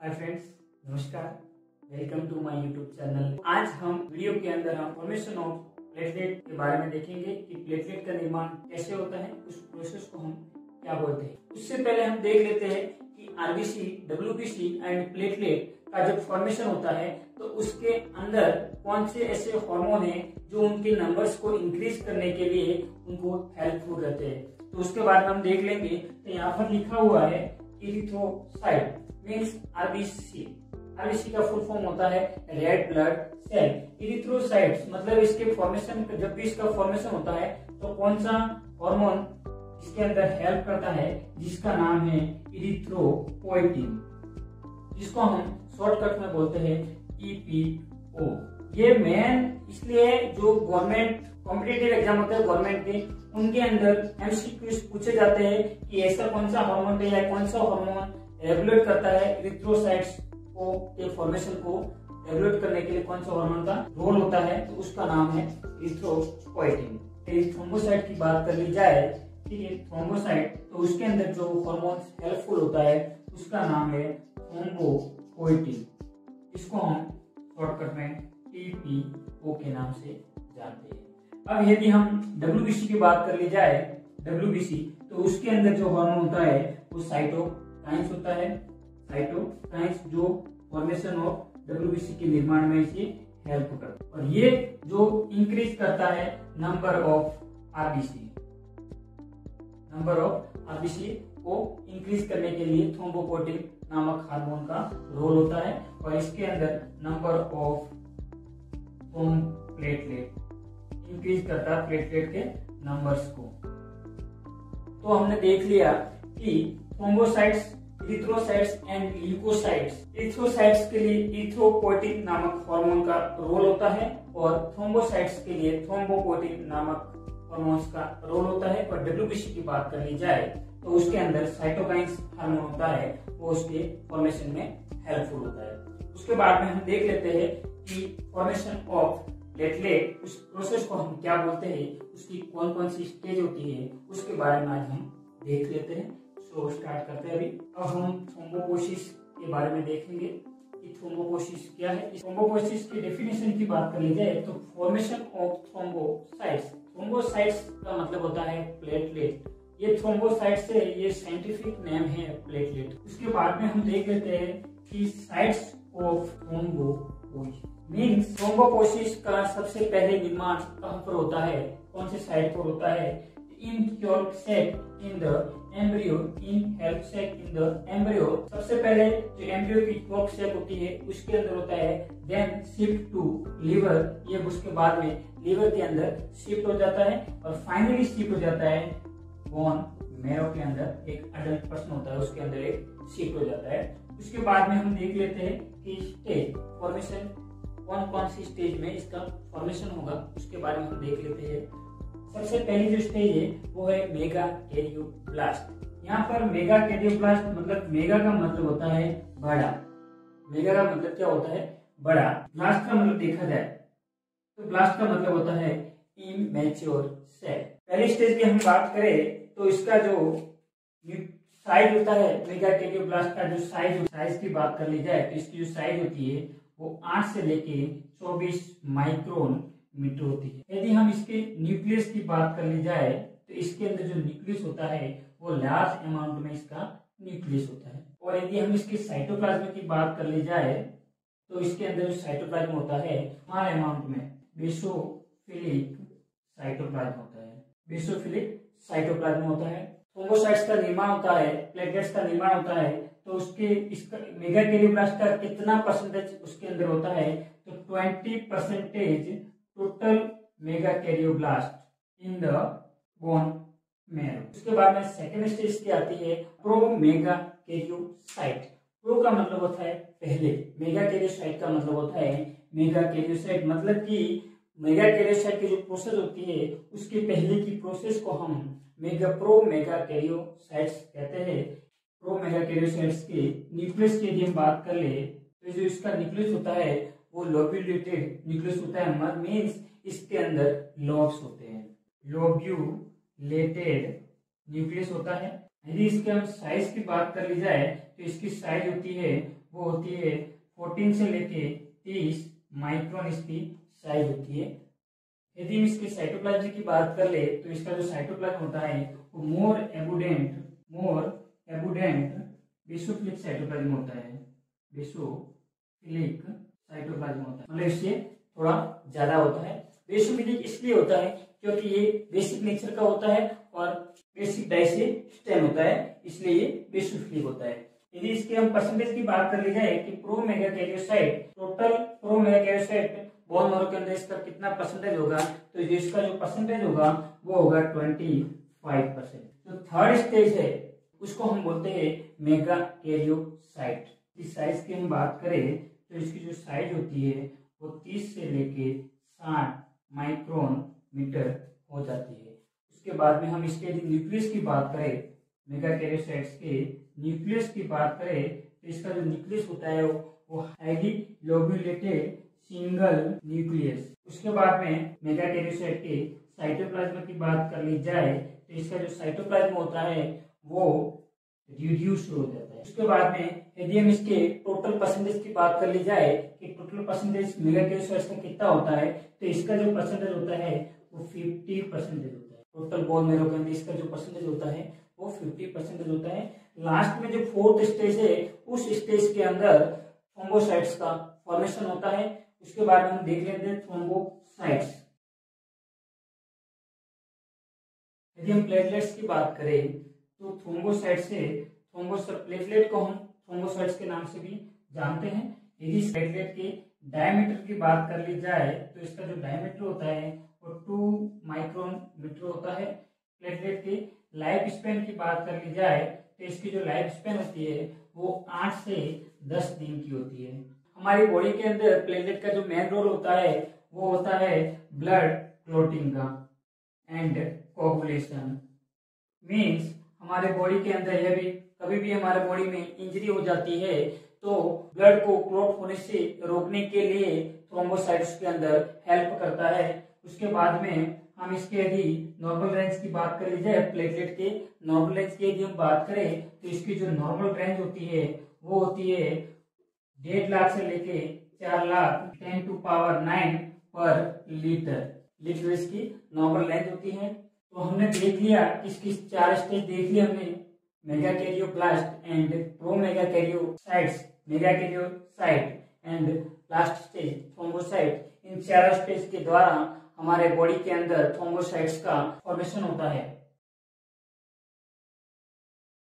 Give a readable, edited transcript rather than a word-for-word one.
हाय friends, नमस्कार। Welcome to my YouTube channel. आज हम वीडियो के अंदर हम फॉर्मेशन ऑफ प्लेटलेट के बारे में देखेंगे कि प्लेटलेट का निर्माण कैसे होता है, उस प्रोसेस को हम क्या बोलते हैं। उससे पहले हम देख लेते हैं कि आरबीसी, डब्ल्यूबीसी एंड प्लेटलेट का जब फॉर्मेशन होता है तो उसके अंदर कौन से ऐसे हार्मोन हैं जो उनके नंबर्स को इंक्रीज करने के लिए उनको हेल्पफुल रहते हैं। तो उसके बाद हम देख लेंगे। तो यहाँ पर लिखा हुआ है इरिथ्रोसाइट मीन्स आरबीसी। आरबीसी का फुल फॉर्म होता है रेड ब्लड सेल। इरिथ्रोसाइट्स मतलब इसके फॉर्मेशन, जब भी इसका फॉर्मेशन होता है तो कौन सा हार्मोन इसके अंदर हेल्प करता है, जिसका नाम है इरिथ्रोपोइटिन, जिसको हम शॉर्टकट में बोलते हैं ईपीओ। ये मेन इसलिए जो गवर्नमेंट कॉम्पिटिटिव एग्जाम होते हैं गवर्नमेंट के, उनके अंदर एमसीक्यूज पूछे जाते हैं कि ऐसा कौन सा हार्मोन है या कौन सा हार्मोन रेगुलेट करता है इरिथ्रोसाइट्स को, के फॉर्मेशन को रेगुलेट करने के लिए कौन सा हार्मोन का रोल होता है, तो उसका नाम है इरिथ्रोपोइटिन। थ्रोम्बोसाइट की बात कर ली जाए, ठीक है, थ्रोम्बोसाइट, तो उसके अंदर जो हार्मोन हेल्पफुल होता है उसका नाम है थ्रोम्बोपोइटिन। इसको हम शॉर्टकट में टीपीओ के नाम से जानते हैं। अब यदि हम डब्ल्यूबीसी की बात कर ली जाए, डब्ल्यूबीसी, तो उसके अंदर जो हार्मोन होता है वो साइटोकाइन्स होता है। साइटोकाइन्स जो फॉर्मेशन ऑफ डब्ल्यूबीसी के निर्माण में इसे हेल्प करता है, और ये जो इंक्रीज करता है number of RBC. Number of RBC को इंक्रीज करने के लिए थ्रोम्बोपोइटिन नामक हार्मोन का रोल होता है, और इसके अंदर नंबर ऑफ प्लेटलेट इंक्रीज करता है प्लेटलेट के नंबर्स को। तो हमने देख लिया कि thrombocytes, erythrocytes and leukocytes. Erythrocytes के लिए इरिथ्रोपोइटिन नामक हार्मोन का रोल होता है, और थ्रोम्बोसाइट्स के लिए थ्रोम्बोपोइटिन नामक हार्मोन्स का रोल होता है। और डब्ल्यूबीसी की बात कर ली जाए तो उसके अंदर साइटोकाइन्स हार्मोन होता है, वो उसके फॉर्मेशन में हेल्पफुल होता है। उसके बाद में हम देख लेते हैं कि फॉर्मेशन ऑफ प्लेटलेट, उस प्रोसेस को हम क्या बोलते हैं, उसकी कौन कौन सी स्टेज होती है, उसके बारे में आज हम देख लेते हैं। तो स्टार्ट करते हैं अभी। अब हम थ्रोम्बोपोसिस के बारे में देखेंगे कि थ्रोम्बोपोसिस क्या है। थ्रोम्बोपोसिस की डेफिनेशन की बात कर ली जाए तो फॉर्मेशन ऑफ थ्रोम्बोसाइट्स। थ्रोम्बोसाइट्स का मतलब होता है प्लेटलेट। ये थ्रोम्बोसाइट्स है, ये साइंटिफिक नेम है प्लेटलेट। उसके बाद में हम देख लेते हैं कि साइट्स ऑफ थ्रोम्बोपोसिस मीन्स थ्रोम्बोपोसिस का सबसे पहले निर्माण कहाँ पर होता है, कौन से साइट पर होता है। In yolk sac in the embryo, in help sac in the embryo. सबसे पहले जो एम्ब्रियो की योर्क सेक होती है उसके अंदर होता है। देन शिफ्ट टू लिवर, ये उसके बाद में लिवर के अंदर शिफ्ट हो जाता है, और फाइनली शिफ्ट हो जाता है बोन मैरो के अंदर। एक अडल्ट पर्सन होता है उसके अंदर एक शिफ्ट हो जाता है। उसके बाद में हम देख लेते हैं कि स्टेज फॉर्मेशन, कौन कौन सी स्टेज में इसका फॉर्मेशन होगा, उसके बारे में हम देख लेते हैं। सबसे पहली जो स्टेज है वो है मेगाकैरियोब्लास्ट। यहाँ पर मेगाकैरियोब्लास्ट मतलब मेगा का मतलब होता है बड़ा। मेगा का मतलब क्या होता है, बड़ा। ब्लास्ट का मतलब देखा जाए तो ब्लास्ट का मतलब होता है इमैच्योर सेल। पहली स्टेज की हम बात करें तो इसका जो साइज होता है, मेगाकैरियोब्लास्ट का जो साइज की बात कर ली जाए तो इसकी जो साइज होती है वो 8 से लेके 24 माइक्रोन मीटर होती है। यदि हम इसके न्यूक्लियस की बात कर ली जाए तो इसके अंदर जो न्यूक्लियस होता है वो लार्ज अमाउंट में इसका न्यूक्लियस होता है। और यदि हम इसके साइटोप्लाज्म की बात कर ली जाए तो इसके अंदर जो साइटोप्लाज्म होता है स्मॉल अमाउंट में बेसोफिलिक साइटोप्लाज्म होता है। बेसोफिलिक साइटोप्लाज्म होता है। थ्रोम्बोसाइट्स का निर्माण होता है, प्लेटलेट्स का निर्माण होता है, तो उसके इसका मेगाकैरियोब्लास्ट का कितना परसेंटेज उसके अंदर होता है, तो 20% total megakaryoblast in the bone marrow. उसके बाद में सेकेंड स्टेज की आती है प्रो मेगाकैरियोसाइट। प्रो का मतलब होता है पहले, मेगाकैरियोसाइट का मतलब होता है मेगाकैरियोसाइट मतलब कि मेगाकैरियोसाइट की जो प्रोसेस होती है उसके पहले की प्रोसेस को हम प्रो मेगाकैरियोसाइट्स कहते हैं। प्रो मेगाकैरियोसाइट्स के न्यूक्लियस की यदि हम बात कर ले तो जो इसका न्यूक्लियस होता है वो लोब्यूलेटेड न्यूक्लियस होता है, मीन्स इसके अंदर लॉब्स होते हैं। लोब्यूलेटेड न्यूक्लियस होता है। यदि इसके हम साइज की बात कर ली जाए तो इसकी साइज होती है वो होती है 14 से लेके 30 माइक्रोन इसकी साइज होती है। यदि हम इसके साइटोप्लाज्म की बात कर ले तो इसका जो साइटोप्लाज्म होता है वो मोर एबुडेंट बेसोफिलिक साइटोप्लाज्म होता है, बेसोफिलिक साइटोप्लाज्म होता है, मतलब इससे थोड़ा ज्यादा होता है। बेसोफिलिक इसलिए होता है क्योंकि ये बेसिक नेचर का होता है और बेसिक डाई से स्टेम होता है, इसलिए ये बेसोफिलिक होता है। यदि इसके हम परसेंटेज की बात कर ली जाए कि प्रोमेगाकैरियोसाइट, टोटल प्रोमेगाकैरियोसाइट बोन मैरो के अंदर इसका कितना परसेंटेज होगा, तो इसका जो परसेंटेज होगा वो होगा 25%। जो थर्ड स्टेज है उसको हम बोलते हैं मेगाकैरियोसाइट। इस साइज की हम बात करें तो इसकी जो साइज होती है वो 30 से लेके 60 माइक्रोन मीटर हो जाती है। उसके बाद में हम इसके न्यूक्लियस की बात करें, मेगाकैरियोसाइट्स के न्यूक्लियस की बात करें तो इसका जो न्यूक्लियस होता है वो हाईली लोब्यूलेटेड सिंगल न्यूक्लियस। उसके बाद में मेगाकैरियोसाइट के साइटोप्लाज्म की बात कर ली जाए तो इसका जो साइटोप्लाज्म होता है वो रिड्यूस हो जाता है। उसके बाद में यदि हम इसके टोटल परसेंटेज की बात कर ली जाए कि टोटल परसेंटेज मेगाकैरियोसाइट्स का कितना होता है, तो इसका जो परसेंटेज होता है वो 50% होता है। टोटल बोन मैरो के अंदर इसका जो परसेंटेज होता है वो 50% होता है। लास्ट में जो फोर्थ स्टेज है उस स्टेज के अंदर थ्रोम्बोसाइट्स का फॉर्मेशन होता है। उसके बाद हम देख लेते हैं थ्रोम्बोसाइट्स। यदि हम प्लेटलेट्स की बात करें तो थ्रोम्बोसाइट से प्लेटलेट को हम थ्रोम्बोसाइट्स के नाम से भी जानते हैं। यदि इस प्लेटलेट के डायमीटर की बात कर ली जाए तो इसका जो डायमीटर होता है वो 2 माइक्रोन मीटर होता है। प्लेटलेट की लाइफ स्पेन की बात कर ली जाए तो इसकी जो लाइफ स्पेन होती है वो 8 से 10 दिन की होती है। हमारी बॉडी के अंदर प्लेटलेट का जो मेन रोल होता है वो होता है ब्लड क्लॉटिंग का एंड कोगुलेशन। मीन्स हमारे बॉडी के अंदर यदि कभी भी हमारे बॉडी में इंजरी हो जाती है तो ब्लड को क्लॉट होने से रोकने के लिए थ्रोम्बोसाइट्स के अंदर हेल्प करता है। उसके बाद में हम इसके यदि नॉर्मल रेंज की बात कर ली जाए, प्लेटलेट के नॉर्मल रेंज की यदि हम बात करें तो इसकी जो नॉर्मल रेंज होती है वो होती है 1.5 लाख से लेके 4 लाख 10⁹ पर लीटर इसकी नॉर्मल रेंज होती है। तो हमने देख लिया इसकी 4 स्टेज देख लिया हमने, megakaryoblast and promegakaryocytes, megakaryocyte and last stage thrombocyte. इन 4 स्टेज के द्वारा हमारे बॉडी के अंदर थ्रोम्बोसाइट्स का फॉर्मेशन होता है।